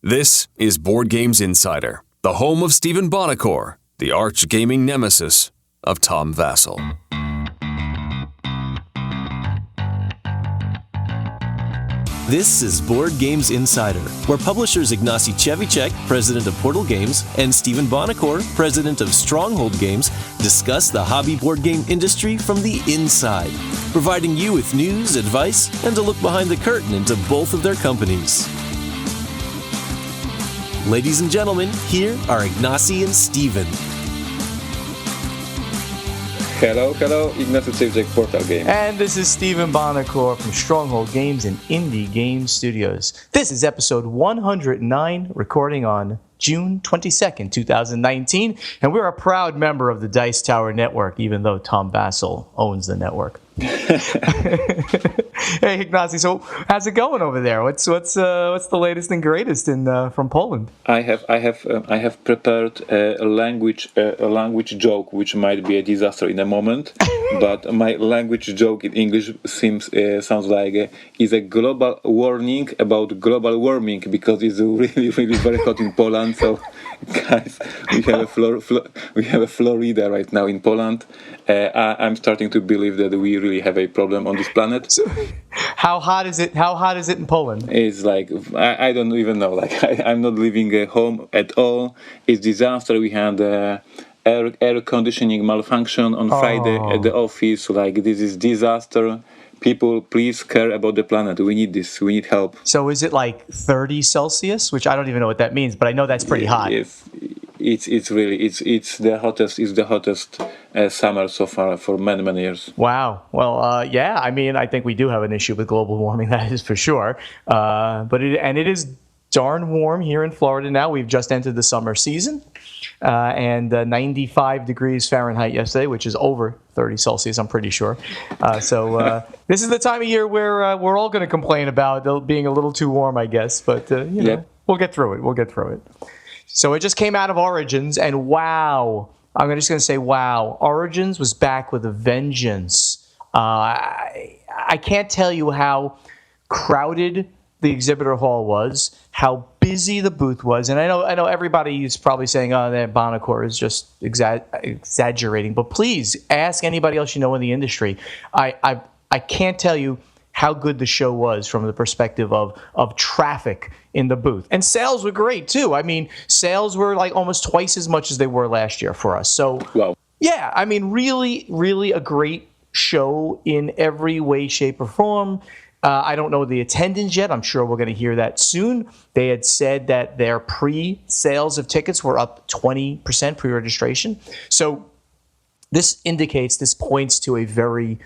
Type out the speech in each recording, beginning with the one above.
This is Board Games Insider, the home of Stephen Bonacore, the arch gaming nemesis of Tom Vassell. This is Board Games Insider, where publishers Ignacy, president of Portal Games, and Stephen Bonacore, president of Stronghold Games, discuss the hobby board game industry from the inside, providing you with news, advice, and a look behind the curtain into both of their companies. Ladies and gentlemen, here are Ignacy and Stephen. Hello, Ignacy, Portal Games. And this is Stephen Bonacore from Stronghold Games and Indie Game Studios. This is episode 109, recording on June 22nd, 2019. And we're a proud member of the Dice Tower Network, even though Tom Vassell owns the network. Hey, Ignacy, so how's it going over there? What's the latest and greatest from Poland? I have prepared a language joke, which might be a disaster in a moment, but my language joke in English sounds like is a global warning about global warming, because it's really very hot in Poland. So, guys, we have a Florida right now in Poland. I'm starting to believe that we really have a problem on this planet. So, how hot is it? How hot is it in Poland? It's like I don't even know. Like I'm not living at home at all. It's disaster. We had air conditioning malfunction on Friday at the office. Like, this is disaster. People, please care about the planet. We need this. We need help. So is it like 30 Celsius? Which I don't even know what that means, but I know that's pretty hot. Yes. It's really the hottest. It's the hottest summer so far for many years. Wow. Well, yeah. I mean, I think we do have an issue with global warming. That is for sure. But it is darn warm here in Florida now. We've just entered the summer season, and 95 degrees Fahrenheit yesterday, which is over 30 Celsius. I'm pretty sure. So this is the time of year where we're all going to complain about it being a little too warm, I guess. But you know, we'll get through it. So it just came out of Origins, and wow. I'm just going to say wow. Origins was back with a vengeance. I can't tell you how crowded the exhibitor hall was, how busy the booth was. And I know everybody is probably saying, oh, that Bonacore is just exaggerating. But please ask anybody else you know in the industry. I can't tell you how good the show was from the perspective of traffic in the booth. And sales were great, too. I mean, sales were like almost twice as much as they were last year for us. So, wow. Yeah, I mean, really a great show in every way, shape, or form. I don't know the attendance yet. I'm sure we're going to hear that soon. They had said that their pre-sales of tickets were up 20% pre-registration. So this points to a very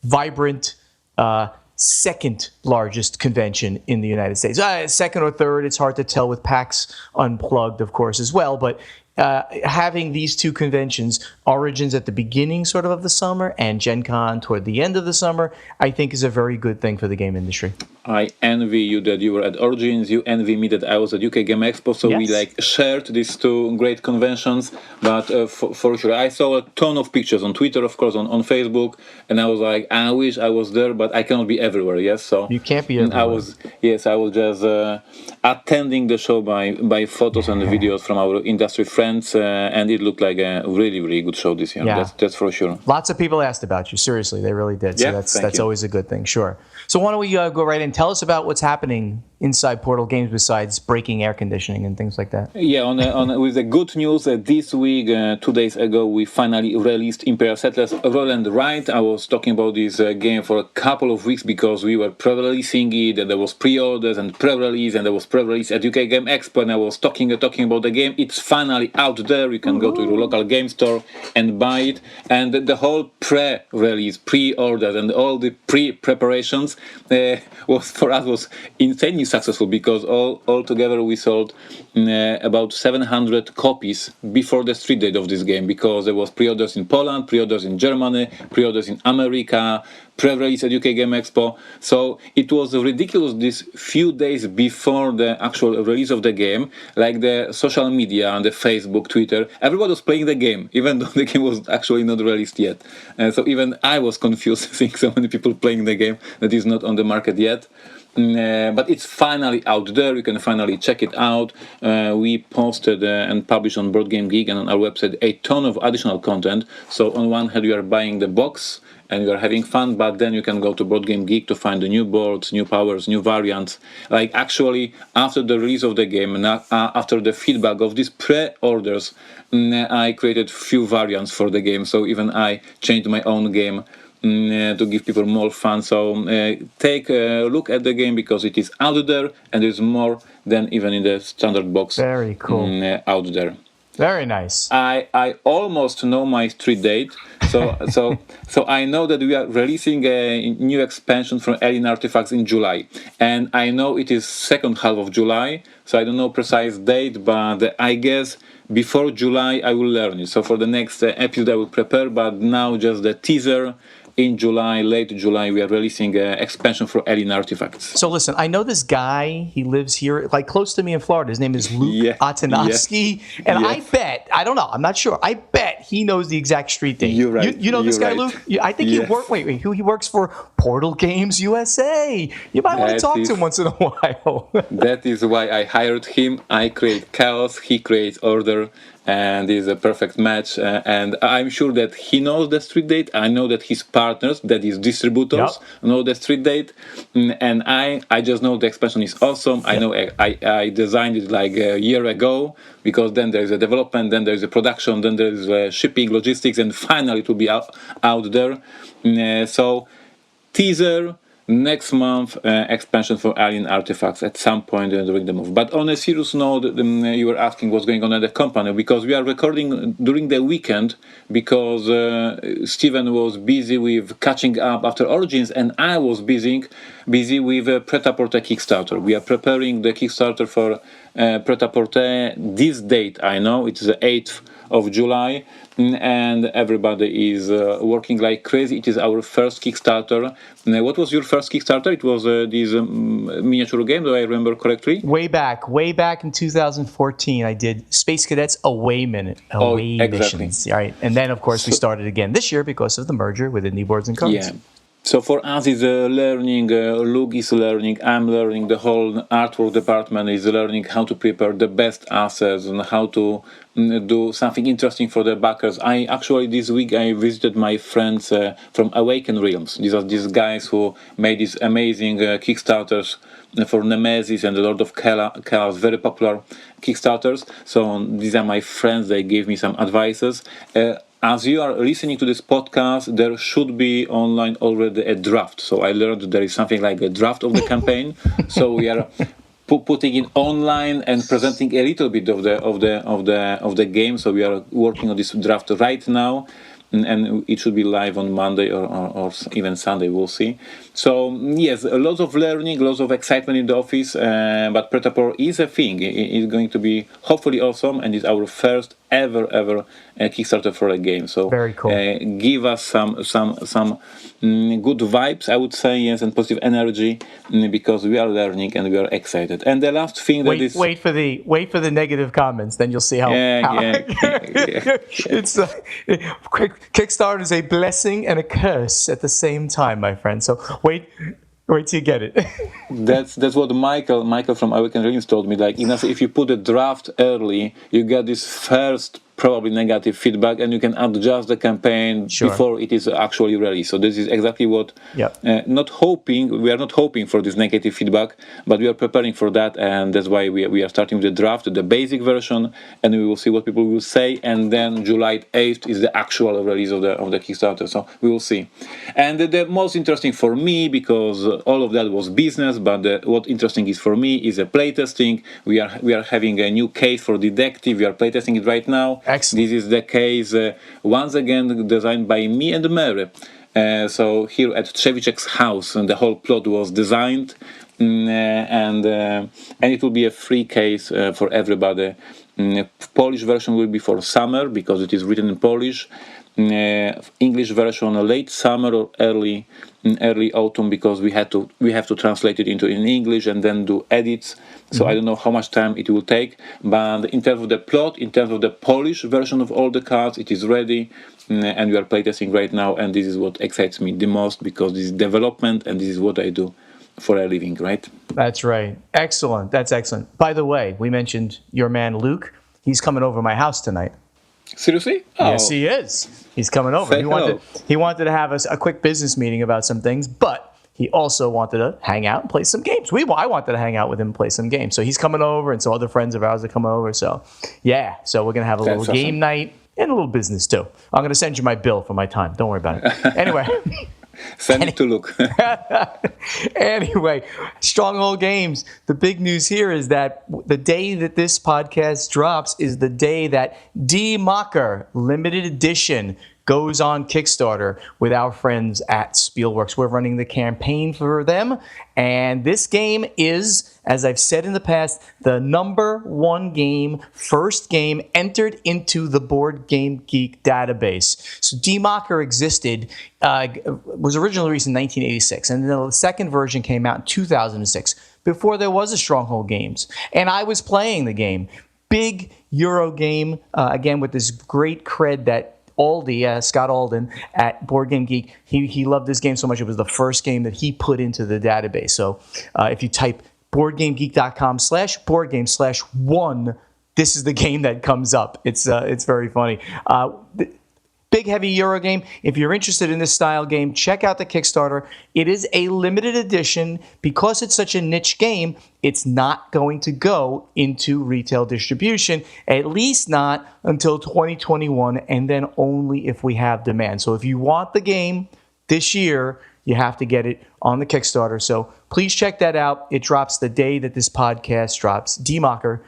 vibrant second largest convention in the United States. Second or third, it's hard to tell with PAX Unplugged, of course, as well. But having these two conventions, Origins at the beginning sort of the summer and Gen Con toward the end of the summer, I think is a very good thing for the game industry. I envy you that you were at Origins. You envy me that I was at UK Game Expo. So yes. We shared these two great conventions. But for sure, I saw a ton of pictures on Twitter, of course, on Facebook, and I was like, I wish I was there, but I cannot be everywhere. Yes, so you can't be everywhere. I was just attending the show by photos and videos from our industry friends, and it looked like a really good show this year. Yeah. That's for sure. Lots of people asked about you. Seriously, they really did. So yeah, that's always a good thing. Sure. So why don't we go right in? Tell us about what's happening inside Portal Games besides breaking air conditioning and things like that. Yeah, with the good news, this week, 2 days ago, we finally released Imperial Settlers Roll&Write. I was talking about this game for a couple of weeks because we were pre-releasing it, and there was pre-orders and pre-release, and there was pre-release at UK Game Expo, and I was talking about the game. It's finally out there. You can go to your local game store and buy it. And the whole pre-release, pre-orders, and all the pre-preparations was insanely successful, because all together we sold about 700 copies before the street date of this game, because there was pre-orders in Poland, pre-orders in Germany, pre-orders in America, pre-release at UK Game Expo. So it was ridiculous these few days before the actual release of the game, like the social media and the Facebook, Twitter, everybody was playing the game, even though the game was actually not released yet. So even I was confused seeing so many people playing the game that is not on the market yet. But it's finally out there. You can finally check it out. We posted and published on Board Game Geek and on our website a ton of additional content. So on one hand, you are buying the box and you are having fun, but then you can go to Board Game Geek to find the new boards, new powers, new variants. Like actually, after the release of the game, and after the feedback of these pre-orders, I created few variants for the game. So even I changed my own game to give people more fun. So take a look at the game because it is out there and there's more than even in the standard box. Very cool. Out there. Very nice. I almost know my street date. So I know that we are releasing a new expansion from Alien Artifacts in July, and I know it is second half of July. So I don't know precise date, but I guess before July I will learn it. So for the next episode I will prepare, but now just the teaser. In July, late July, we are releasing an expansion for Alien Artifacts. So listen, I know this guy. He lives here, like close to me in Florida. His name is Luke Atanovsky. And I bet, I don't know, I'm not sure. I bet he knows the exact street date. You're right. You know this guy, Luke? I think he works for Portal Games USA. You might want to talk to him once in a while. That is why I hired him. I create chaos, he creates order. And is a perfect match, and I'm sure that he knows the street date. I know that his partners, that is distributors, know the street date, and I just know the expansion is awesome. I know I designed it like a year ago, because then there is a development, then there is a production, then there is shipping, logistics, and finally it will be out there. So teaser. Next month, expansion for Alien Artifacts at some point during the month. But on a serious note, you were asking what's going on at the company, because we are recording during the weekend, because Steven was busy with catching up after Origins, and I was busy with Pret-a-Porter Kickstarter. We are preparing the Kickstarter for Pret-a-Porter. This date, I know, it's the 8th of July, and everybody is working like crazy. It is our first Kickstarter. What was your first Kickstarter? It was this miniature game, do I remember correctly? Way back in 2014, I did Space Cadets Away Missions. Right, and then of course we started again this year because of the merger with Indie Boards and Cards. Yeah. So for us, it's learning. Luke is learning. I'm learning. The whole artwork department is learning how to prepare the best assets and how to do something interesting for the backers. I actually this week I visited my friends from Awaken Realms. These are these guys who made these amazing Kickstarters for Nemesis and the Lord of Chaos, very popular Kickstarters. So these are my friends. They gave me some advices. As you are listening to this podcast, there should be online already a draft. So I learned there is something like a draft of the campaign. So we are putting it online and presenting a little bit of the game. So we are working on this draft right now, and it should be live on Monday or even Sunday. We'll see. So yes, a lot of learning, lots of excitement in the office. But Pret-a-Porter is a thing. It's going to be hopefully awesome, and it's our first ever Kickstarter for a game. So very cool. Give us some good vibes, I would say, yes, and positive energy, because we are learning and we are excited. And the last thing wait for the negative comments, then you'll see how. It's Kickstarter is a blessing and a curse at the same time, my friend. So wait till you get it. That's what Michael from Awaken Realms told me. Like, Ignacy, if you put a draft early, you get this first probably negative feedback, and you can adjust the campaign before it is actually ready. So this is exactly what we are not hoping for this negative feedback, but we are preparing for that, and that's why we are starting with the draft, the basic version, and we will see what people will say, and then July 8th is the actual release of the Kickstarter. So we will see. And the most interesting for me, because all of that was business, but what interesting is for me is a playtesting. We are having a new case for Detective. We are playtesting it right now. Excellent. This is the case, once again, designed by me and Mary. So here at Trzewiczek's house, and the whole plot was designed, and it will be a free case for everybody. Polish version will be for summer, because it is written in Polish. English version late summer or early autumn, because we have to translate it into in English and then do edits. So I don't know how much time it will take, but in terms of the plot, in terms of the Polish version of all the cards, it is ready, and we are playtesting right now, and this is what excites me the most, because this is development and this is what I do for a living, right? That's right. Excellent. That's excellent. By the way, we mentioned your man Luke. He's coming over to my house tonight. Seriously? Yes, he is. He's coming over. He wanted to have a quick business meeting about some things, but he also wanted to hang out and play some games. I wanted to hang out with him and play some games. So he's coming over, and so other friends of ours are coming over. So, yeah. So we're going to have a little game night and a little business, too. I'm going to send you my bill for my time. Don't worry about it. Anyway. Send it to Luke. Anyway, Stronghold Games. The big news here is that the day that this podcast drops is the day that D Mocker Limited Edition goes on Kickstarter with our friends at Spielworks. We're running the campaign for them, and this game is, as I've said in the past, the number one game, first game entered into the Board Game Geek database. So D-Mocker existed, was originally released in 1986, and then the second version came out in 2006, before there was a Stronghold Games. And I was playing the game. Big Euro game, again, with this great cred that Scott Alden at Board Game Geek, he loved this game so much. It was the first game that he put into the database. So if you type boardgamegeek.com/boardgame/1, this is the game that comes up. It's very funny. Big, heavy Euro game. If you're interested in this style game, check out the Kickstarter. It is a limited edition. Because it's such a niche game, it's not going to go into retail distribution, at least not until 2021, and then only if we have demand. So if you want the game this year, you have to get it on the Kickstarter. So please check that out. It drops the day that this podcast drops. D-Mocker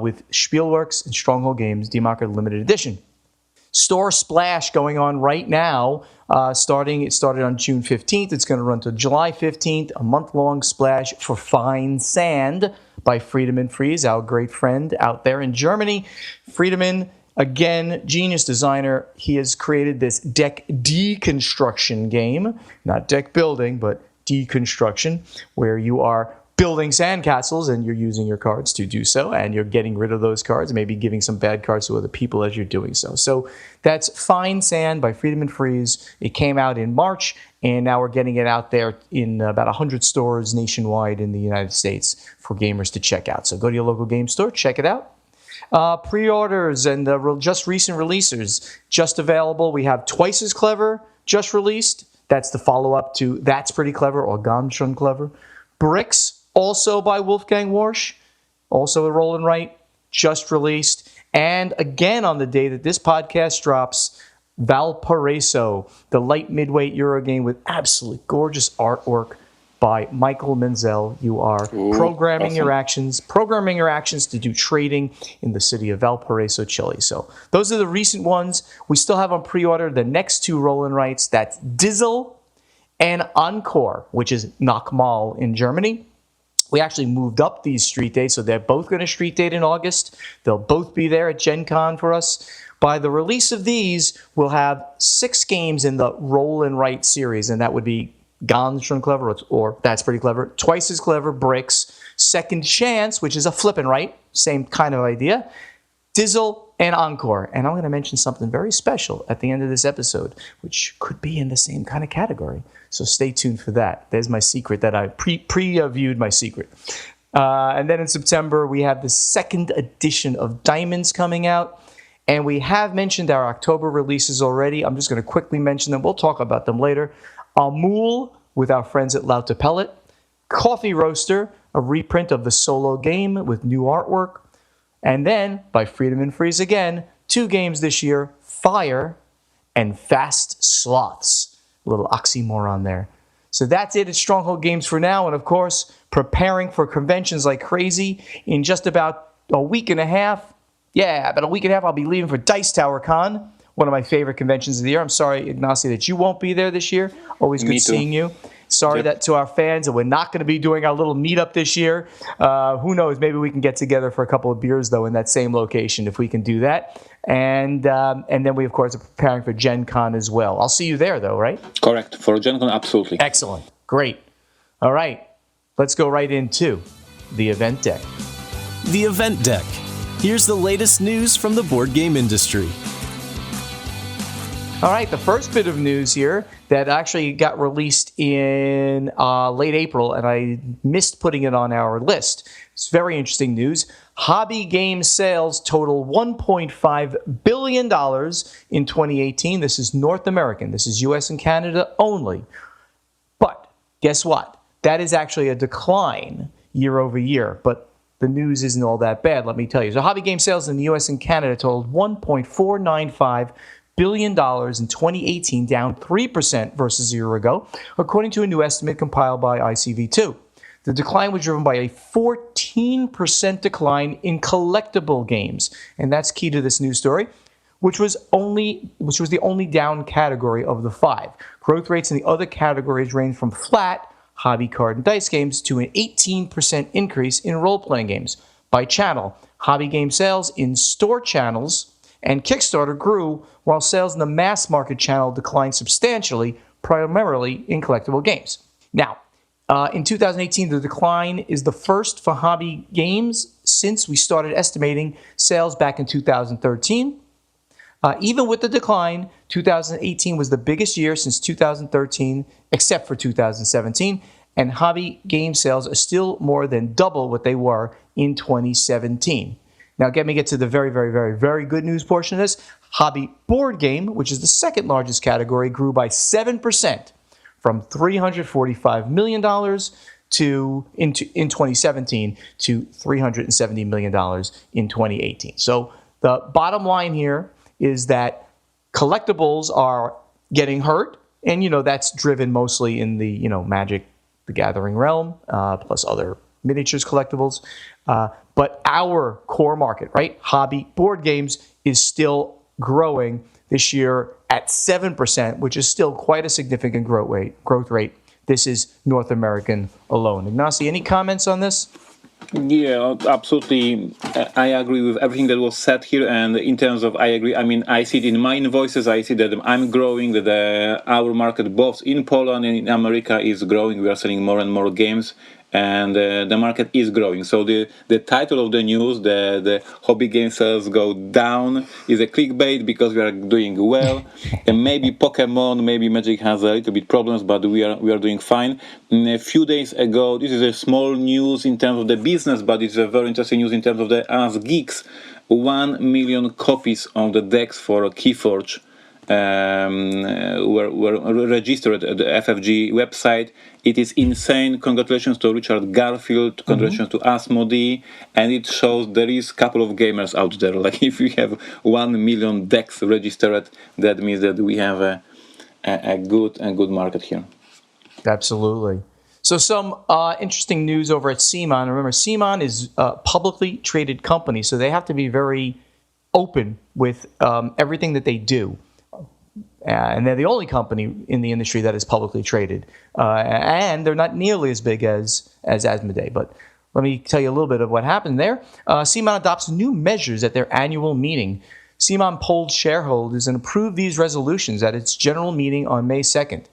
with Spielworks and Stronghold Games, D-Mocker Limited Edition. Store Splash going on right now. It started on June 15th. It's going to run to July 15th. A month-long splash for Fine Sand by Friedemann Friese, our great friend out there in Germany. Friedemann, again, genius designer. He has created this deck deconstruction game. Not deck building, but deconstruction, where you are building sandcastles, and you're using your cards to do so, and you're getting rid of those cards, maybe giving some bad cards to other people as you're doing so. So that's Fine Sand by Friedemann Friese. It came out in March, and now we're getting it out there in about 100 stores nationwide in the United States for gamers to check out. So go to your local game store, check it out. Pre-orders and just recent releases just available. We have Twice as Clever just released. That's the follow-up to That's Pretty Clever or Ganz schön Clever. Bricks, also by Wolfgang Warsch, also a Roll&Write, just released. And again, on the day that this podcast drops, Valparaiso, the light midweight Euro game with absolutely gorgeous artwork by Michael Menzel. You are programming your actions to do trading in the city of Valparaiso, Chile. So those are the recent ones. We still have on pre-order the next two Roll&Writes. That's Dizzle and Encore, which is Nockmal in Germany. We actually moved up these street dates, so they're both going to street date in August. They'll both be there at Gen Con for us. By the release of these, we'll have 6 games in the Roll&Write series, and that would be Ganz schön Clever, or That's Pretty Clever, Twice as Clever, Bricks, Second Chance, which is a flip and write, same kind of idea, Dizzle, and Encore. And I'm going to mention something very special at the end of this episode, which could be in the same kind of category. So stay tuned for that. There's my secret that I previewed my secret. And then in September, we have the second edition of Diamonds coming out. And we have mentioned our October releases already. I'm just going to quickly mention them. We'll talk about them later. Amul with our friends at Lauter Pellet. Coffee Roaster, a reprint of the solo game with new artwork. And then, by Friedemann Friese again, 2 games this year, Fire and Fast Sloths. A little oxymoron there. So that's it at Stronghold Games for now. And of course, preparing for conventions like crazy. In just about a week and a half, I'll be leaving for Dice Tower Con, one of my favorite conventions of the year. I'm sorry, Ignacy, that you won't be there this year. Always good seeing you. Sorry that to our fans that we're not going to be doing our little meetup this year. Who knows? Maybe we can get together for a couple of beers, though, in that same location if we can do that. And then we, of course, are preparing for Gen Con as well. I'll see you there, though, right? Correct. For Gen Con, absolutely. Excellent. Great. All right. Let's go right into the event deck. The event deck. Here's the latest news from the board game industry. All right, the first bit of news here that actually got released in late April, and I missed putting it on our list. It's very interesting news. Hobby game sales total $1.5 billion in 2018. This is North American. This is U.S. and Canada only. But guess what? That is actually a decline year over year. But the news isn't all that bad, let me tell you. So hobby game sales in the U.S. and Canada totaled $1.495 billion in 2018, down 3% versus a year ago, according to a new estimate compiled by ICV2. The decline was driven by a 14% decline in collectible games, and that's key to this news story, which was the only down category of the five. Growth rates in the other categories range from flat hobby card and dice games to an 18% increase in role-playing games. By channel, hobby game sales in store channels and Kickstarter grew, while sales in the mass market channel declined substantially, primarily in collectible games. Now, in 2018, the decline is the first for hobby games since we started estimating sales back in 2013. Even with the decline, 2018 was the biggest year since 2013, except for 2017, and hobby game sales are still more than double what they were in 2017. Now, let me get to the very, very, very, very good news portion of this. Hobby board game, which is the second largest category, grew by 7% from $345 million in 2017 to $370 million in 2018. So the bottom line here is that collectibles are getting hurt, and that's driven mostly in the Magic the Gathering realm, plus other miniatures collectibles. But our core market, right, hobby board games, is still growing this year at 7%, which is still quite a significant growth rate. This is North American alone. Ignacy, any comments on this? Yeah, absolutely. I agree with everything that was said here. And in terms of, I agree. I mean, I see it in my invoices. I see that I'm growing. That our market, both in Poland and in America, is growing. We are selling more and more games, and the market is growing. So the title of the news, the hobby game sales go down, is a clickbait because we are doing well. And maybe Pokemon, maybe Magic has a little bit problems, but we are doing fine. A few days ago, this is a small news in terms of the business, but it's a very interesting news in terms of the Us Geeks. 1 million copies of the decks for Keyforge were registered at the FFG website. It is insane. Congratulations to Richard Garfield, congratulations to Asmodee, and it shows there is a couple of gamers out there. Like if we have 1 million decks registered, that means that we have a good market here. Absolutely. So some interesting news over at CMON. Remember, CMON is a publicly traded company, so they have to be very open with everything that they do. And they're the only company in the industry that is publicly traded. And they're not nearly as big as Asmodee. But let me tell you a little bit of what happened there. CMON adopts new measures at their annual meeting. CMON polled shareholders and approved these resolutions at its general meeting on May 2nd.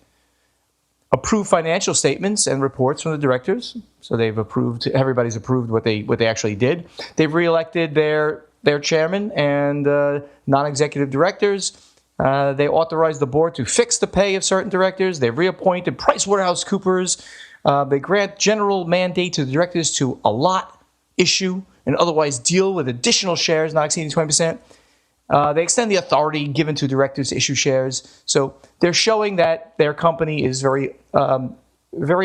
Approved financial statements and reports from the directors. So everybody's approved what they actually did. They've reelected their chairman and non-executive directors. They authorized the board to fix the pay of certain directors. They reappointed PricewaterhouseCoopers. They grant general mandate to the directors to allot, issue, and otherwise deal with additional shares not exceeding 20%. They extend the authority given to directors to issue shares. So they're showing that their company is very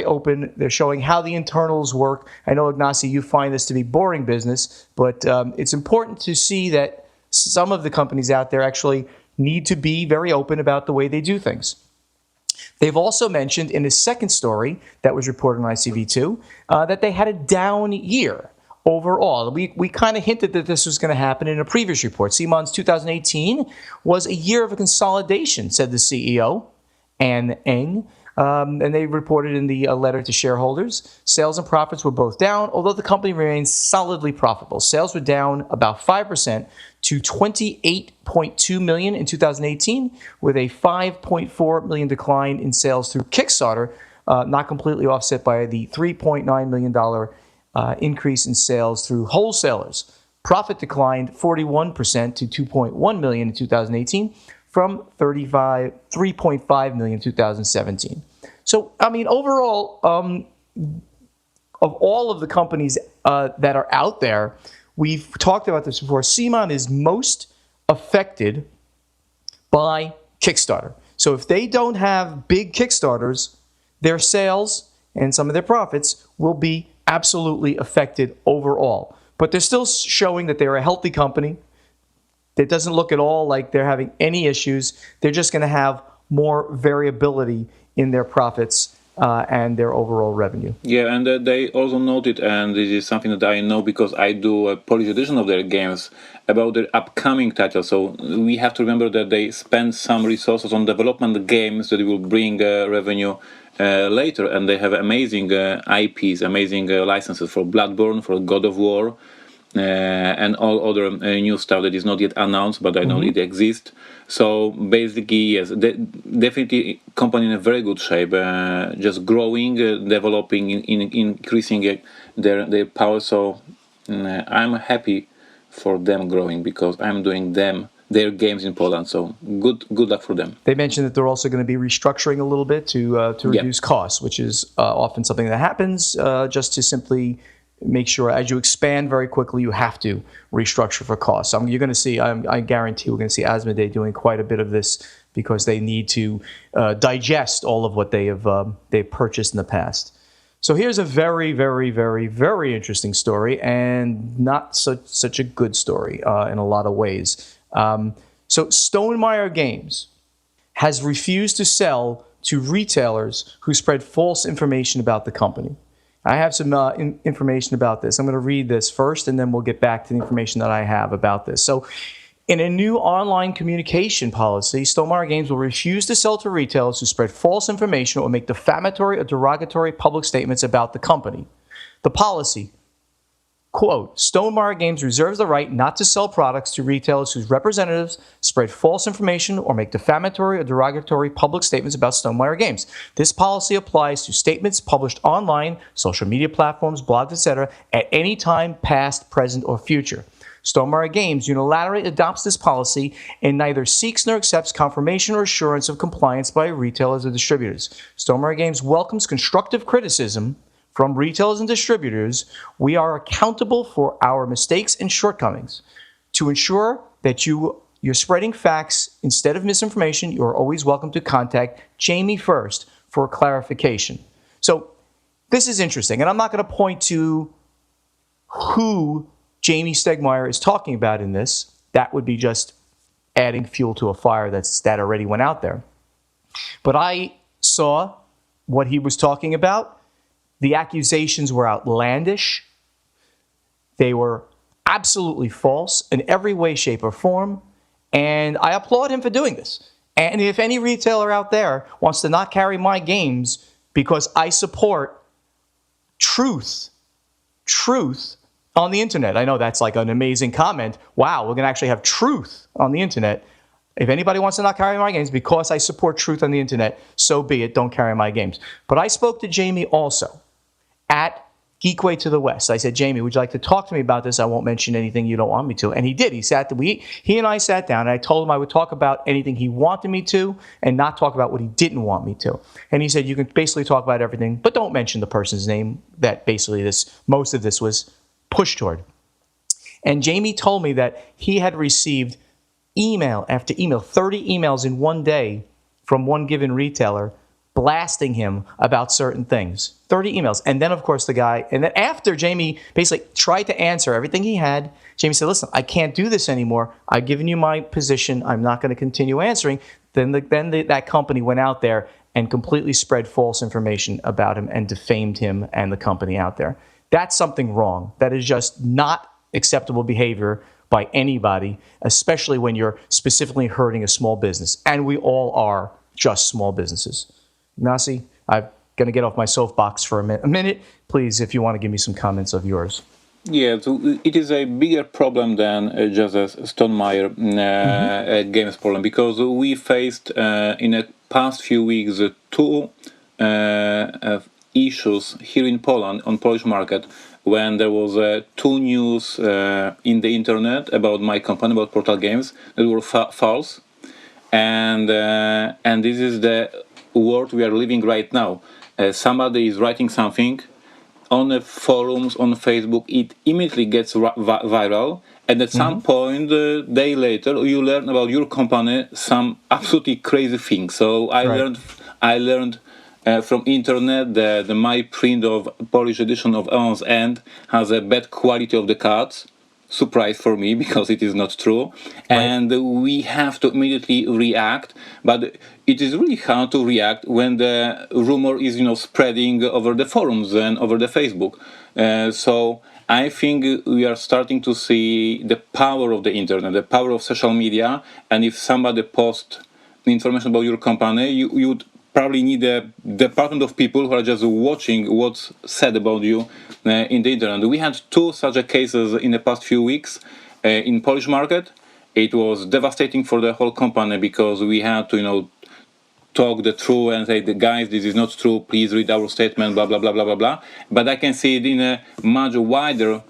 open. They're showing how the internals work. I know, Ignacy, you find this to be boring business, but it's important to see that some of the companies out there actually need to be very open about the way they do things. They've also mentioned in a second story that was reported on ICV2 that they had a down year overall. We kind of hinted that this was going to happen in a previous report. CMON's 2018 was a year of a consolidation, said the CEO, Ann Eng. And they reported in the letter to shareholders. Sales and profits were both down, although the company remains solidly profitable. Sales were down about 5% to $28.2 million in 2018, with a $5.4 million decline in sales through Kickstarter, not completely offset by the $3.9 million increase in sales through wholesalers. Profit declined 41% to $2.1 million in 2018 from 3.5 million in 2017. So, I mean, overall, of all of the companies that are out there, we've talked about this before, CMON is most affected by Kickstarter. So if they don't have big Kickstarters, their sales and some of their profits will be absolutely affected overall. But they're still showing that they're a healthy company. It doesn't look at all like they're having any issues. They're just going to have more variability in their profits and their overall revenue. Yeah, and they also noted, and this is something that I know because I do a Polish edition of their games, about their upcoming titles. So we have to remember that they spend some resources on development games that will bring revenue later, and they have amazing IPs, amazing licenses for Bloodborne, for God of War, and all other new stuff that is not yet announced, but I know it exists. So basically, yes, definitely company in a very good shape, just growing, developing, increasing their power. So I'm happy for them growing because I'm doing their games in Poland. So good luck for them. They mentioned that they're also going to be restructuring a little bit to reduce costs, which is often something that happens just to simply make sure as you expand very quickly, you have to restructure for costs. You're going to see, I guarantee we're going to see Asmodee doing quite a bit of this because they need to digest all of what they've purchased in the past. So here's a very, very, very, very interesting story, and not such a good story in a lot of ways. So Stonemaier Games has refused to sell to retailers who spread false information about the company. I have some information about this. I'm going to read this first, and then we'll get back to the information that I have about this. So in a new online communication policy, Stonemaier Games will refuse to sell to retailers who spread false information or make defamatory or derogatory public statements about the company. The policy, quote, Stonemaier Games reserves the right not to sell products to retailers whose representatives spread false information or make defamatory or derogatory public statements about Stonemaier Games. This policy applies to statements published online, social media platforms, blogs, etc., at any time, past, present, or future. Stonemaier Games unilaterally adopts this policy and neither seeks nor accepts confirmation or assurance of compliance by retailers or distributors. Stonemaier Games welcomes constructive criticism from retailers and distributors. We are accountable for our mistakes and shortcomings. To ensure that you're spreading facts instead of misinformation, you are always welcome to contact Jamie first for clarification. So this is interesting, and I'm not going to point to who Jamie Stegmaier is talking about in this. That would be just adding fuel to a fire that already went out there. But I saw what he was talking about. The accusations were outlandish. They were absolutely false in every way, shape, or form. And I applaud him for doing this. And if any retailer out there wants to not carry my games because I support truth on the internet. I know that's like an amazing comment. Wow, we're going to actually have truth on the internet. If anybody wants to not carry my games because I support truth on the internet, so be it. Don't carry my games. But I spoke to Jamie also at Geekway to the West. I said, Jamie, would you like to talk to me about this? I won't mention anything you don't want me to. And he did. He and I sat down, and I told him I would talk about anything he wanted me to and not talk about what he didn't want me to. And he said, you can basically talk about everything, but don't mention the person's name that basically most of this was pushed toward. And Jamie told me that he had received email after email, 30 emails in one day from one given retailer blasting him about certain things. 30 emails. And then, of course, and then after Jamie basically tried to answer everything he had, Jamie said, listen, I can't do this anymore. I've given you my position. I'm not going to continue answering. Then that company went out there and completely spread false information about him and defamed him and the company out there. That's something wrong. That is just not acceptable behavior by anybody, especially when you're specifically hurting a small business. And we all are just small businesses. Ignacy, I'm going to get off my soapbox for a minute. Please, if you want to give me some comments of yours. Yeah, so it is a bigger problem than just a Stonemaier games problem, because we faced in the past few weeks two issues here in Poland, on Polish market, when there was two news in the internet about my company, about Portal Games, that were false. and this is the world we are living right now. Somebody is writing something on the forums on Facebook, it immediately gets viral, and at some point, a day later, you learn about your company some absolutely crazy thing. So I learned from internet that my print of Polish edition of Eon's End has a bad quality of the cards. Surprise for me because it is not true, and we have to immediately react. But it is really hard to react when the rumor is spreading over the forums and over the Facebook. So I think we are starting to see the power of the internet, the power of social media, and if somebody posts information about your company, you would probably need a department of people who are just watching what's said about you in the internet. We had two such cases in the past few weeks in Polish market. It was devastating for the whole company because we had to, talk the truth and say, the guys, this is not true. Please read our statement. Blah blah blah blah blah blah. But I can see it in a much wider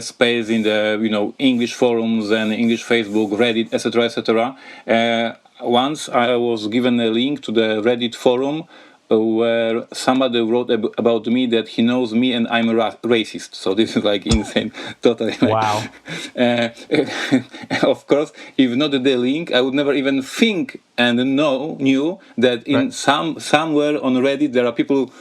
space in the English forums and English Facebook, Reddit, etc. etc. Once I was given a link to the Reddit forum where somebody wrote about me that he knows me and I'm a racist. So this is like insane, totally. Wow. Of course, if not the link, I would never even think and knew that in somewhere on Reddit there are people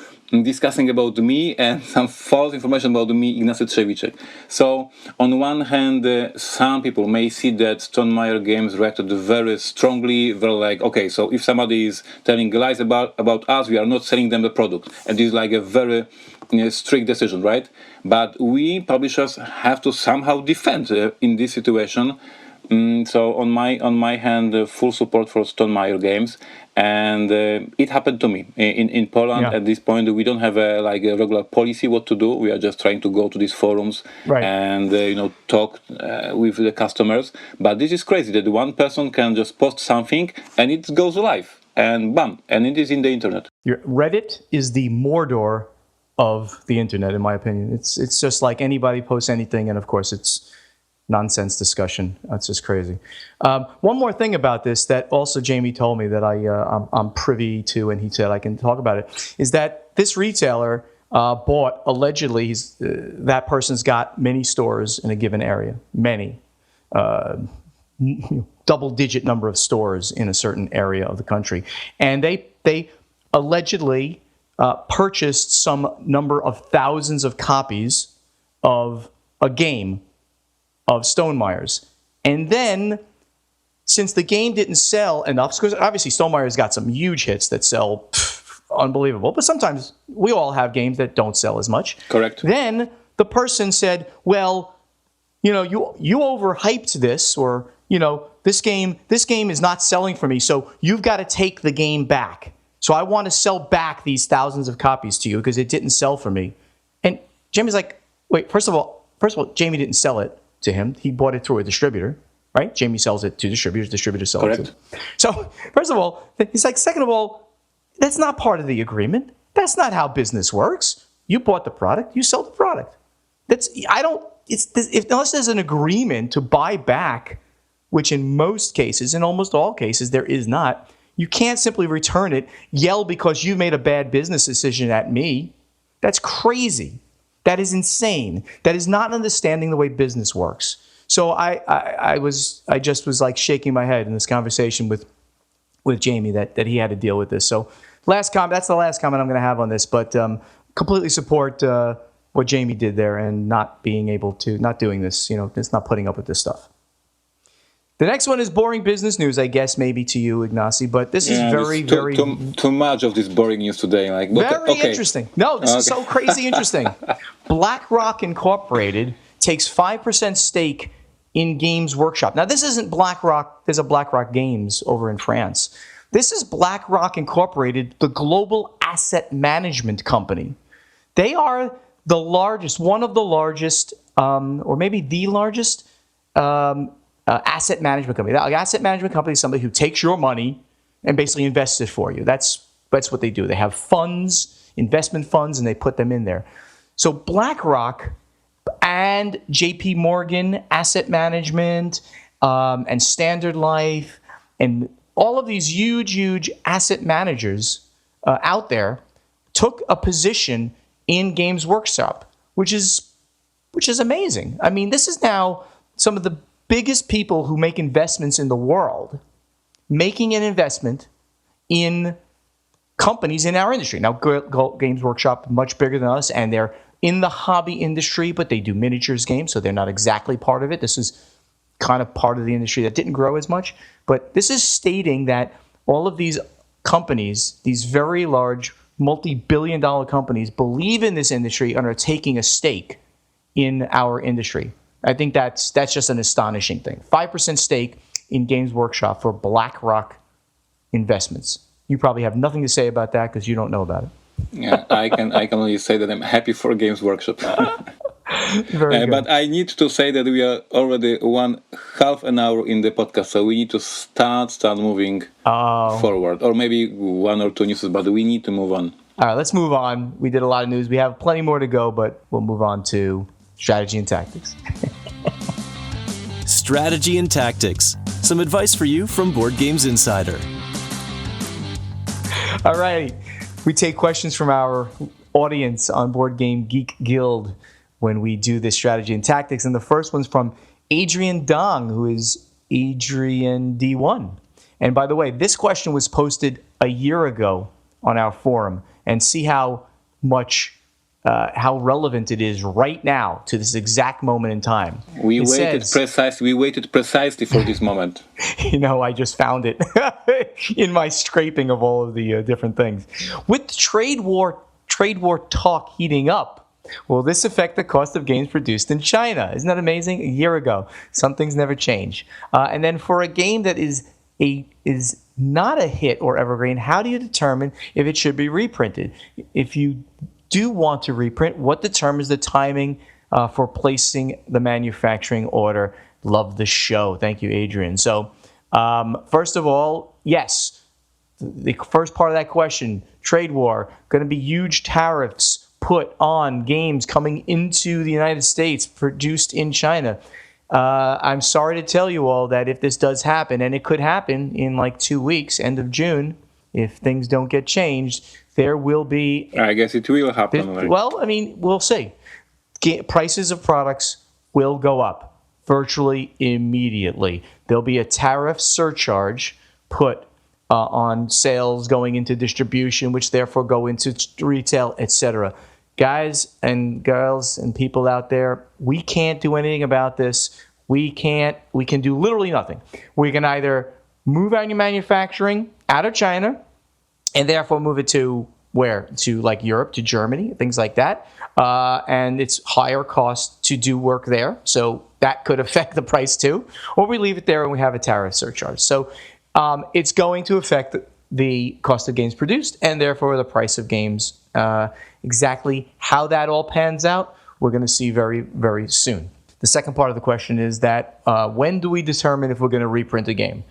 discussing about me and some false information about me, Ignacy Trzewicek. So, on one hand, some people may see that Stonemaier Games reacted very strongly. They're like, okay, so if somebody is telling lies about us, we are not selling them the product. And this is like a very strict decision, right? But we publishers have to somehow defend in this situation. So on my hand, full support for Stonemaier Games, and it happened to me in Poland. At this point, we don't have a regular policy what to do. We are just trying to go to these forums and talk with the customers. But this is crazy that one person can just post something and it goes live and bam, and it is in the internet. Reddit is the Mordor of the internet, in my opinion. It's just like anybody posts anything, and of course it's nonsense discussion. That's just crazy. One more thing about this that also Jamie told me that I'm privy to, and he said I can talk about it, is that this retailer bought, allegedly, that person's got many stores in a given area, many, double-digit number of stores in a certain area of the country. And they allegedly purchased some number of thousands of copies of a game of Stonemaier's. And then, since the game didn't sell enough, because obviously Stonemaier's got some huge hits that sell unbelievable, but sometimes we all have games that don't sell as much. Correct. Then the person said, well, you overhyped this, or, this game is not selling for me, so you've got to take the game back. So I want to sell back these thousands of copies to you because it didn't sell for me. And Jamie's like, wait, first of all, Jamie didn't sell it to him. He bought it through a distributor, right? Jamie sells it to distributors. Distributors sell it to him. So, first of all, he's like, second of all, that's not part of the agreement. That's not how business works. You bought the product. You sell the product. Unless there's an agreement to buy back, which in most cases, in almost all cases, there is not, you can't simply return it, yell because you made a bad business decision at me. That's crazy. That is insane. That is not understanding the way business works. So I just was like shaking my head in this conversation with Jamie that he had to deal with this. So that's the last comment I'm going to have on this. But completely support what Jamie did there and not doing this. Just not putting up with this stuff. The next one is boring business news, I guess, maybe to you, Ignacy, but this is very too much of this boring news today. Very interesting. No, this is so crazy interesting. BlackRock Incorporated takes 5% stake in Games Workshop. Now, this isn't BlackRock. There's a BlackRock Games over in France. This is BlackRock Incorporated, the global asset management company. They are the largest, one of the largest, or maybe the largest, asset management company. An asset management company is somebody who takes your money and basically invests it for you. That's what they do. They have funds, investment funds, and they put them in there. So BlackRock and JP Morgan Asset Management and Standard Life and all of these huge asset managers out there took a position in Games Workshop, which is amazing. I mean, this is now some of the biggest people who make investments in the world making an investment in companies in our industry. Now, Games Workshop, much bigger than us, and they're in the hobby industry, but they do miniatures games, so they're not exactly part of it. This is kind of part of the industry that didn't grow as much. But this is stating that all of these companies, these very large, multi-billion-dollar companies, believe in this industry and are taking a stake in our industry. I think that's just an astonishing thing. 5% stake in Games Workshop for BlackRock investments. You probably have nothing to say about that because you don't know about it. Yeah, I can only say that I'm happy for Games Workshop. Very good. But I need to say that we are already half an hour in the podcast, so we need to start moving forward, or maybe one or two news, but we need to move on. All right, let's move on. We did a lot of news. We have plenty more to go, but we'll move on to strategy and tactics. Strategy and tactics. Some advice for you from Board Games Insider. All right. We take questions from our audience on Board Game Geek Guild when we do this strategy and tactics. And the first one's from Adrian Dong, who is Adrian D1. And by the way, this question was posted a year ago on our forum. And see how relevant it is right now to this exact moment in time. We waited precisely for this moment. I just found it in my scraping of all of the different things. With the trade war talk heating up, will this affect the cost of games produced in China? Isn't that amazing? A year ago, some things never change. And then for a game that is not a hit or evergreen, how do you determine if it should be reprinted? If you do want to reprint, what determines the timing for placing the manufacturing order? Love the show. Thank you, Adrian. So, first of all, yes, the first part of that question, trade war, going to be huge tariffs put on games coming into the United States produced in China. I'm sorry to tell you all that if this does happen, and it could happen in like 2 weeks, end of June, if things don't get changed, there will be... I guess it will happen. Well, I mean, we'll see. Prices of products will go up virtually immediately. There'll be a tariff surcharge put on sales going into distribution, which therefore go into retail, etc. Guys and girls and people out there, we can't do anything about this. We can do literally nothing. We can either move our manufacturing out of China and therefore move it to where? To like Europe, to Germany, things like that. And it's higher cost to do work there. So that could affect the price too. Or we leave it there and we have a tariff surcharge. So it's going to affect the cost of games produced and therefore the price of games. Exactly how that all pans out, we're going to see very, very soon. The second part of the question is that when do we determine if we're going to reprint a game?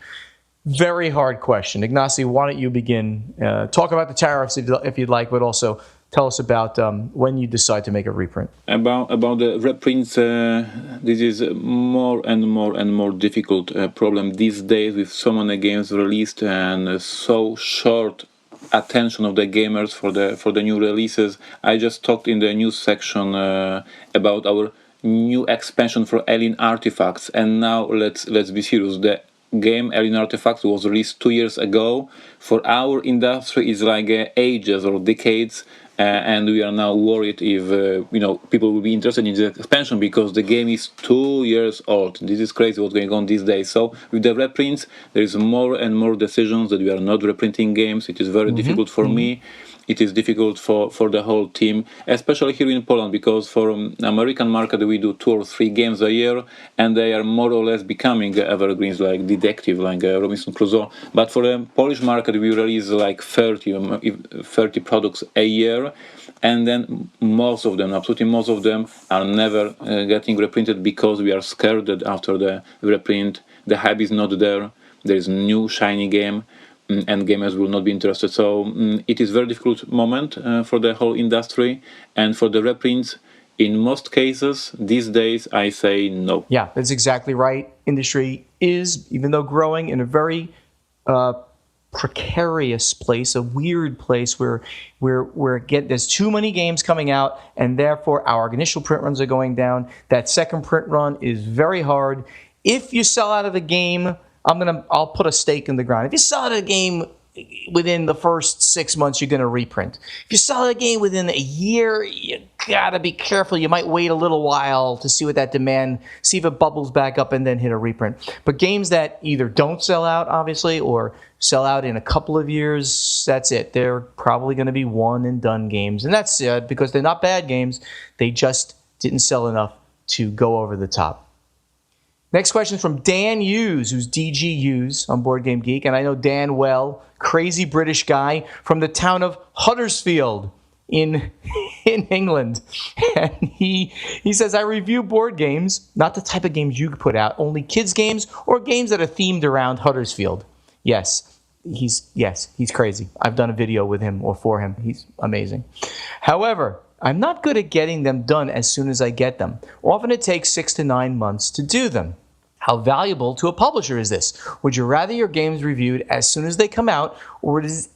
Very hard question. Ignacy, why don't you begin? Talk about the tariffs if you'd like, but also tell us about when you decide to make a reprint. About the reprints, this is more and more difficult problem these days with so many games released and so short attention of the gamers for the new releases. I just talked in the news section about our new expansion for Alien Artifacts, and now let's be serious. The game Alien Artifacts was released 2 years ago. For our industry, it's like ages or decades. And we are now worried if people will be interested in the expansion because the game is 2 years old. This is crazy what's going on these days. So with the reprints, there is more and more decisions that we are not reprinting games. It is very difficult for me. It is difficult for the whole team, especially here in Poland, because for American market we do 2 or 3 games a year, and they are more or less becoming evergreens like Detective, like Robinson Crusoe. But for the Polish market we release like 30 products a year, and then absolutely most of them are never getting reprinted because we are scared that after the reprint the hype is not there. There is new shiny game, and gamers will not be interested. So it is very difficult moment for the whole industry, and for the reprints, in most cases these days, I say no. Yeah, that's exactly right. Industry is, even though growing, in a very precarious place, a weird place where there's too many games coming out, and therefore our initial print runs are going down. That second print run is very hard. If you sell out of the game, I'll put a stake in the ground. If you sell out of the game within the first 6 months, you're going to reprint. If you sell out of the game within a year, you gotta be careful. You might wait a little while to see what that demand, see if it bubbles back up, and then hit a reprint. But games that either don't sell out, obviously, or sell out in a couple of years, that's it. They're probably going to be one and done games, and that's because they're not bad games. They just didn't sell enough to go over the top. Next question is from Dan Hughes, who's DG Hughes on Board Game Geek. And I know Dan well, crazy British guy from the town of Huddersfield in England. And he says, I review board games, not the type of games you put out, only kids' games or games that are themed around Huddersfield. Yes, he's crazy. I've done a video with him or for him. He's amazing. However, I'm not good at getting them done as soon as I get them. Often it takes 6 to 9 months to do them. How valuable to a publisher is this? Would you rather your games reviewed as soon as they come out, or is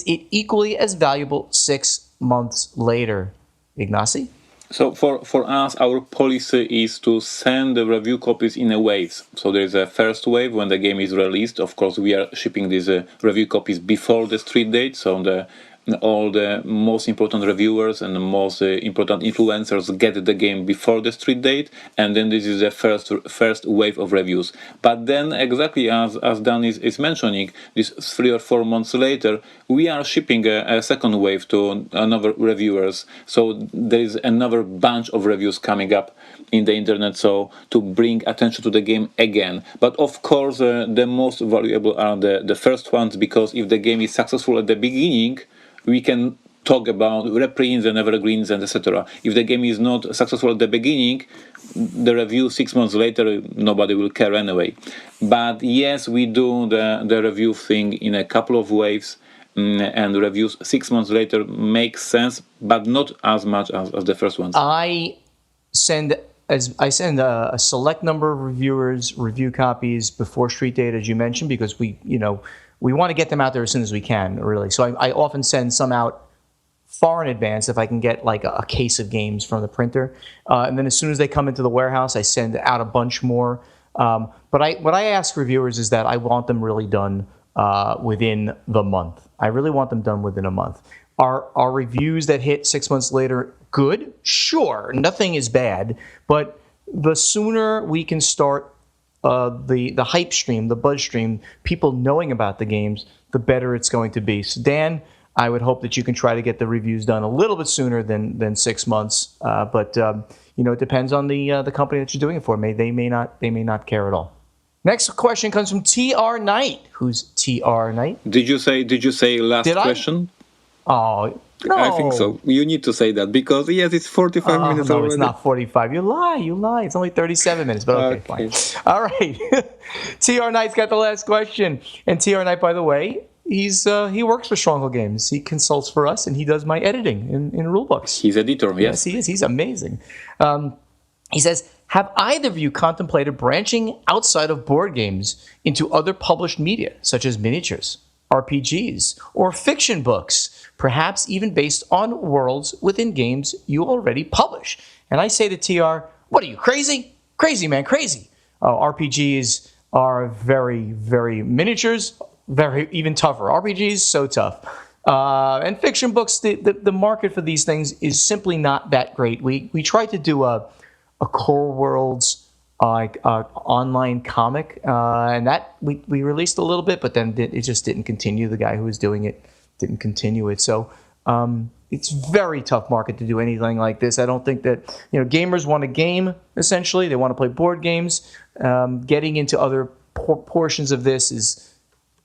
it equally as valuable 6 months later? Ignacy? So for us, our policy is to send the review copies in a waves. So there is a first wave when the game is released. Of course, we are shipping these review copies before the street date, so all the most important reviewers and the most important influencers get the game before the street date, and then this is the first wave of reviews. But then, exactly as Dan is mentioning, this 3 or 4 months later, we are shipping a second wave to another reviewers. So there is another bunch of reviews coming up in the internet, so to bring attention to the game again. But of course, the most valuable are the first ones, because if the game is successful at the beginning, we can talk about reprints and evergreens and etc. If the game is not successful at the beginning, the review 6 months later, nobody will care anyway. But yes, we do the review thing in a couple of waves, and reviews 6 months later makes sense, but not as much as the first ones. I send a select number of reviewers review copies before street date, as you mentioned, because we want to get them out there as soon as we can, really. So I often send some out far in advance if I can get like a case of games from the printer. And then as soon as they come into the warehouse, I send out a bunch more. But what I ask reviewers is that I want them really done within the month. I really want them done within a month. Are reviews that hit 6 months later good? Sure, nothing is bad. But the sooner we can start the hype stream, the buzz stream, people knowing about the games, the better it's going to be. So Dan, I would hope that you can try to get the reviews done a little bit sooner than 6 months. But it depends on the company that you're doing it for. They may not care at all. Next question comes from TR Knight. Who's TR Knight? Did you say last question? Oh, no. I think so. You need to say that, because yes, it's 45 minutes already. No, it's not 45. You lie. It's only 37 minutes, but okay. Fine. All right. TR Knight's got the last question. And TR Knight, by the way, he works for Stronghold Games. He consults for us, and he does my editing in rulebooks. He's editor, yes. Yes, he is. He's amazing. He says, have either of you contemplated branching outside of board games into other published media, such as miniatures, RPGs, or fiction books, perhaps even based on worlds within games you already publish? And I say to TR, what are you, crazy? Crazy, man, crazy. RPGs are very, very miniatures, very even tougher. RPGs, so tough. And fiction books, the market for these things is simply not that great. We tried to do a Core Worlds online comic, and that we released a little bit, but then it just didn't continue. The guy who was doing it didn't continue it. So it's very tough market to do anything like this. I don't think that gamers want a game. Essentially, they want to play board games. Getting into other portions of this is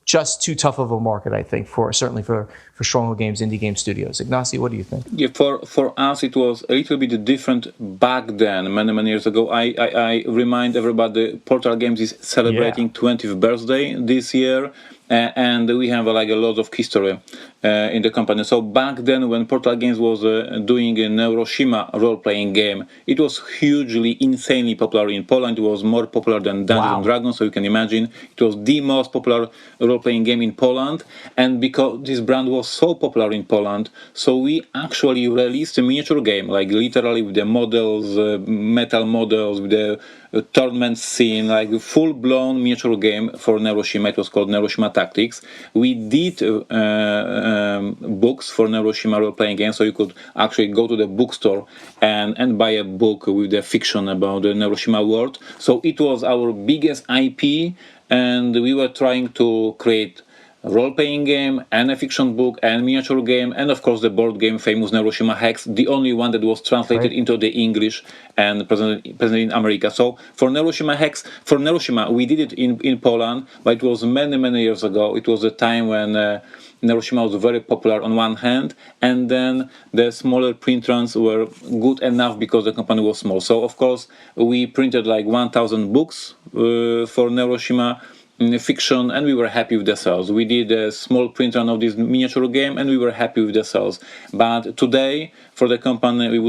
just too tough of a market, I think, certainly for Stronghold Games, indie game studios. Ignacy, what do you think? Yeah, for us it was a little bit different back then, many years ago. I remind everybody, Portal Games is celebrating 20th birthday this year, and we have like a lot of history in the company. So back then, when Portal Games was doing a Neuroshima role-playing game, it was hugely, insanely popular in Poland. It was more popular than Dungeons and Dragons, so you can imagine it was the most popular role-playing game in Poland. And because this brand was so popular in Poland, so we actually released a miniature game, like literally with the models, metal models, with the tournament scene, like a full-blown miniature game for Neuroshima. It was called Neuroshima Tactics. We did books for Neuroshima role-playing games, so you could actually go to the bookstore and buy a book with the fiction about the Neuroshima world. So it was our biggest IP, and we were trying to create a role-playing game and a fiction book and miniature game, and of course the board game famous Neuroshima Hex, the only one that was translated into the English and present in America. So for Neuroshima Hex, for Neuroshima, we did it in Poland, but it was many years ago. It was a time when Neuroshima was very popular on one hand, and then the smaller print runs were good enough because the company was small. So of course we printed like 1,000 books for Neuroshima fiction, and we were happy with the sales. We did a small print run of this miniature game, and we were happy with the sales. But today, for the company, we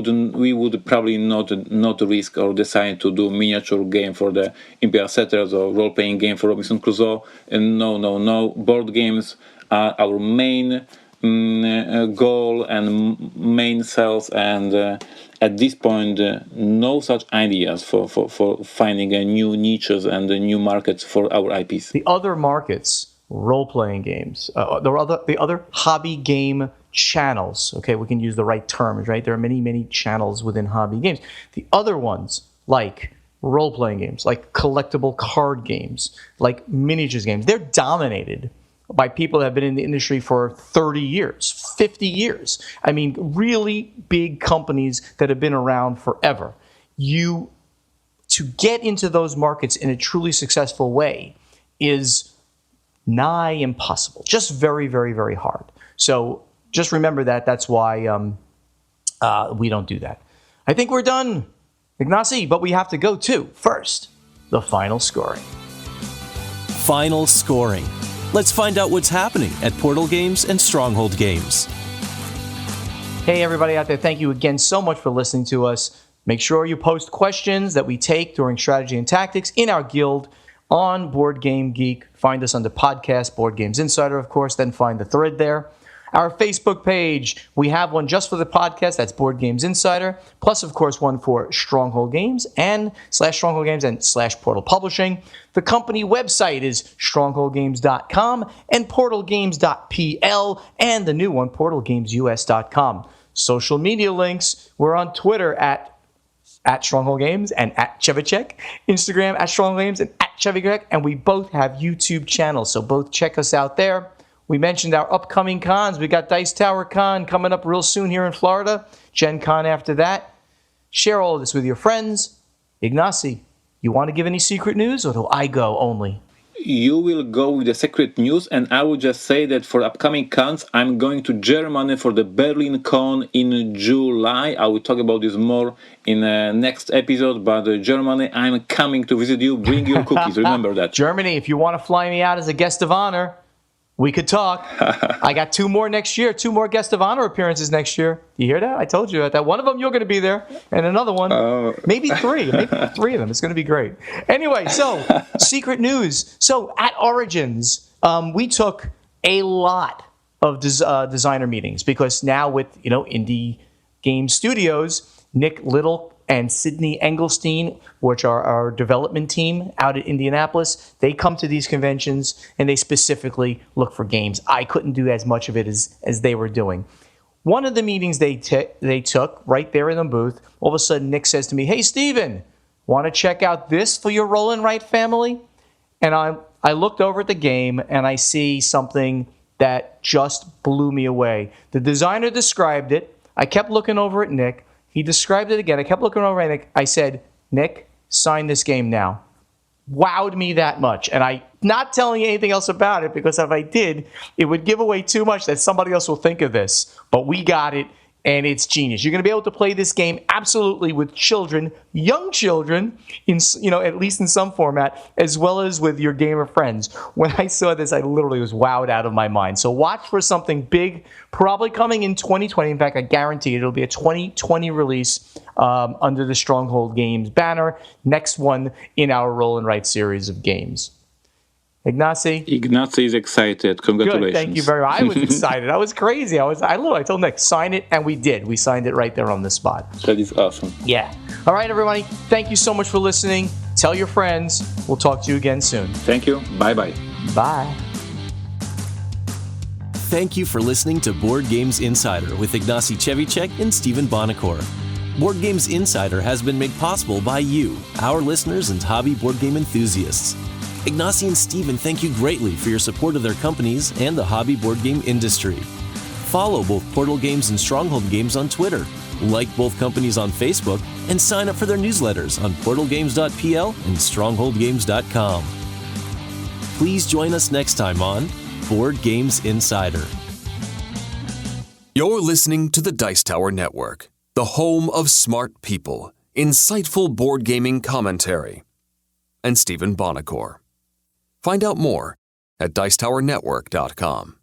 would probably not risk or decide to do miniature game for the Imperial Settlers or role-playing game for Robinson Crusoe. And no. Board games are our main goal and main sales, and at this point no such ideas for finding new niches and new markets for our IPs. The other markets, role-playing games, the other hobby game channels, okay, we can use the right terms, right? There are many channels within hobby games. The other ones, like role-playing games, like collectible card games, like miniatures games, they're dominated by people that have been in the industry for 30 years, 50 years. I mean, really big companies that have been around forever. To get into those markets in a truly successful way is nigh impossible. Just very hard. So just remember that. That's why we don't do that. I think we're done, Ignacy, but we have to go to, first, the final scoring. Final scoring. Let's find out what's happening at Portal Games and Stronghold Games. Hey, everybody out there. Thank you again so much for listening to us. Make sure you post questions that we take during Strategy and Tactics in our guild on Board Game Geek. Find us under podcast, Board Games Insider, of course, then find the thread there. Our Facebook page, we have one just for the podcast. That's Board Games Insider. Plus, of course, one for Stronghold Games and /Stronghold Games and /Portal Publishing. The company website is strongholdgames.com and portalgames.pl, and the new one, portalgamesus.com. Social media links, we're on Twitter at Stronghold Games and at Chevicek, Instagram at Stronghold Games and at Chevicek, and we both have YouTube channels, so both check us out there. We mentioned our upcoming cons. We got Dice Tower Con coming up real soon here in Florida. Gen Con after that. Share all of this with your friends. Ignacy, you want to give any secret news, or do I go only? You will go with the secret news, and I will just say that for upcoming cons, I'm going to Germany for the Berlin Con in July. I will talk about this more in the next episode, but Germany, I'm coming to visit you. Bring your cookies, remember that. Germany, if you want to fly me out as a guest of honor, we could talk. I got two more next year, 2 more guest of honor appearances next year. You hear that? I told you that. One of them you're going to be there, and another one, maybe 3 of them. It's going to be great. Anyway, so secret news. So at Origins, we took a lot of designer meetings because now with indie game studios, Nick Little and Sydney Engelstein, which are our development team out at Indianapolis, they come to these conventions and they specifically look for games. I couldn't do as much of it as they were doing. One of the meetings they took right there in the booth, all of a sudden Nick says to me, "Hey, Steven, want to check out this for your Roll&Write family?" And I looked over at the game and I see something that just blew me away. The designer described it. I kept looking over at Nick. He described it again. I kept looking over at Nick. I said, "Nick, sign this game now." Wowed me that much. And I'm not telling you anything else about it because if I did, it would give away too much that somebody else will think of this. But we got it and it's genius. You're going to be able to play this game absolutely with children, young children, at least in some format, as well as with your gamer friends. When I saw this, I literally was wowed out of my mind. So watch for something big, probably coming in 2020. In fact, I guarantee it'll be a 2020 release under the Stronghold Games banner. Next one in our Roll&Write series of games. Ignacy is excited. Congratulations. Good, thank you very much. I was excited. I was crazy. I told Nick, sign it, and we did. We signed it right there on the spot. That is awesome. Yeah. All right, everybody. Thank you so much for listening. Tell your friends. We'll talk to you again soon. Thank you. Bye-bye. Bye. Thank you for listening to Board Games Insider with Ignacy Cevicek and Stephen Bonacore. Board Games Insider has been made possible by you, our listeners and hobby board game enthusiasts. Ignacy and Stephen thank you greatly for your support of their companies and the hobby board game industry. Follow both Portal Games and Stronghold Games on Twitter, like both companies on Facebook, and sign up for their newsletters on portalgames.pl and strongholdgames.com. Please join us next time on Board Games Insider. You're listening to the Dice Tower Network, the home of smart people, insightful board gaming commentary, and Stephen Bonacore. Find out more at dicetowernetwork.com.